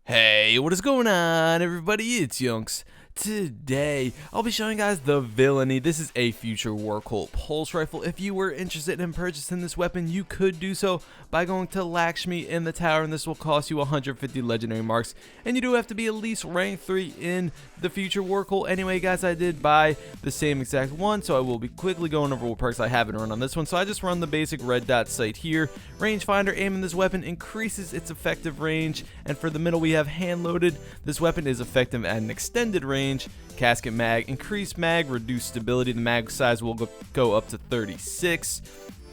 Hey, what is going on, everybody? It's YunKs. Today, I'll be showing you guys the Villainy. This is a future war cult pulse rifle. If you were interested in purchasing this weapon, you could do so by going to Lakshmi in the tower, and this will cost you 150 legendary marks. And you do have to be at least rank 3 in the future war cult. Anyway, guys, I did buy the same exact one, so I will be quickly going over what perks I haven't run on this one. So I just run the basic red dot sight here. Rangefinder, aiming this weapon increases its effective range, and for the middle we have hand loaded. This weapon is effective at an extended range. Casket mag, increased mag, reduced stability. The mag size will go up to 36.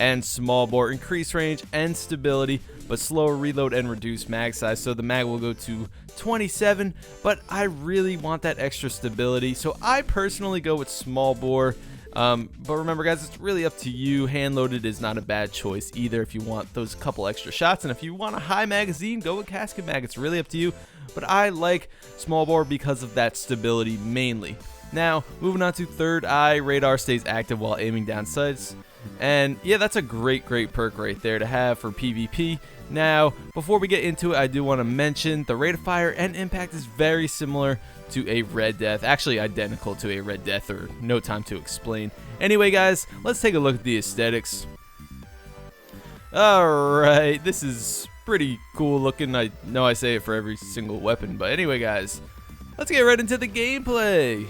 And small bore, increased range and stability, but slower reload and reduced mag size. So the mag will go to 27, but I really want that extra stability, so I personally go with small bore. But remember, guys, it's really up to you. Hand loaded is not a bad choice either if you want those couple extra shots, and if you want a high magazine, go with casket mag. It's really up to you, but I like small bore because of that stability mainly. Now, moving on to third eye, radar stays active while aiming down sights. And yeah, that's a great perk right there to have for PvP. Now, before we get into it, I do want to mention the rate of fire and impact is very similar to a Red Death, actually identical to a Red Death, or no time to explain. Anyway, guys, let's take a look at the aesthetics. Alright, this is pretty cool looking. I know I say it for every single weapon, but anyway, guys, let's get right into the gameplay.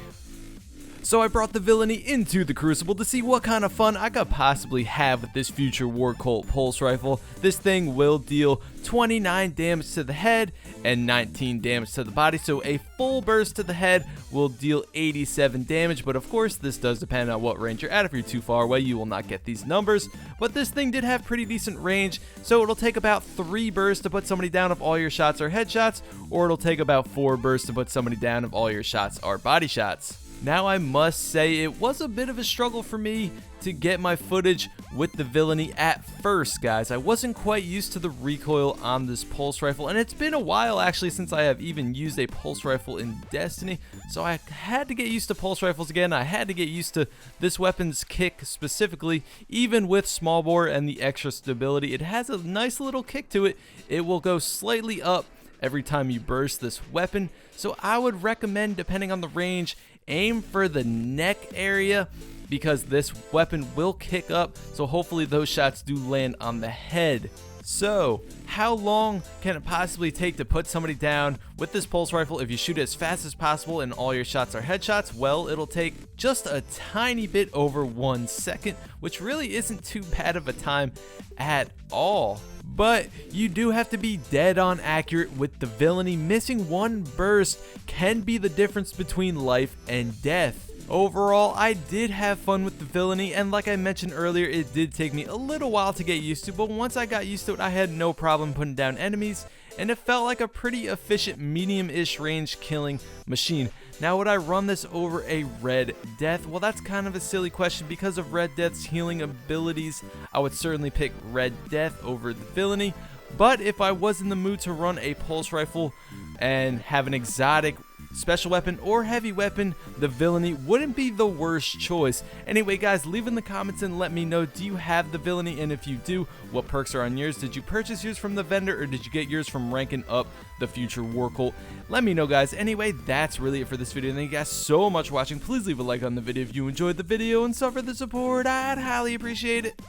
So I brought the Villainy into the Crucible to see what kind of fun I could possibly have with this future war cult pulse rifle. This thing will deal 29 damage to the head and 19 damage to the body, so a full burst to the head will deal 87 damage, but of course this does depend on what range you're at. If you're too far away, you will not get these numbers, but this thing did have pretty decent range, so it'll take about 3 bursts to put somebody down if all your shots are headshots, or it'll take about 4 bursts to put somebody down if all your shots are body shots. Now, I must say it was a bit of a struggle for me to get my footage with the Villainy at first, guys. I wasn't quite used to the recoil on this pulse rifle, and it's been a while actually since I have even used a pulse rifle in Destiny, so I had to get used to pulse rifles again. I had to get used to this weapon's kick specifically. Even with small bore and the extra stability, it has a nice little kick to it. It will go slightly up every time you burst this weapon, so I would recommend, depending on the range, aim for the neck area because this weapon will kick up, so hopefully those shots do land on the head. So, how long can it possibly take to put somebody down with this pulse rifle if you shoot as fast as possible and all your shots are headshots? Well, it'll take just a tiny bit over 1 second, which really isn't too bad of a time at all. But you do have to be dead on accurate with the Villainy. Missing 1 burst can be the difference between life and death. Overall, I did have fun with the Villainy, and like I mentioned earlier, it did take me a little while to get used to, but once I got used to it, I had no problem putting down enemies, and it felt like a pretty efficient medium-ish range killing machine. Now, would I run this over a Red Death? Well, that's kind of a silly question. Because of Red Death's healing abilities, I would certainly pick Red Death over the Villainy, but if I was in the mood to run a pulse rifle and have an exotic special weapon or heavy weapon, the Villainy wouldn't be the worst choice. Anyway, guys, leave in the comments and let me know, do you have the Villainy? And if you do, what perks are on yours? Did you purchase yours from the vendor, or did you get yours from ranking up the future war cult? Let me know, guys. Anyway, that's really it for this video. Thank you guys so much for watching. Please leave a like on the video if you enjoyed the video and suffer the support. I'd highly appreciate it.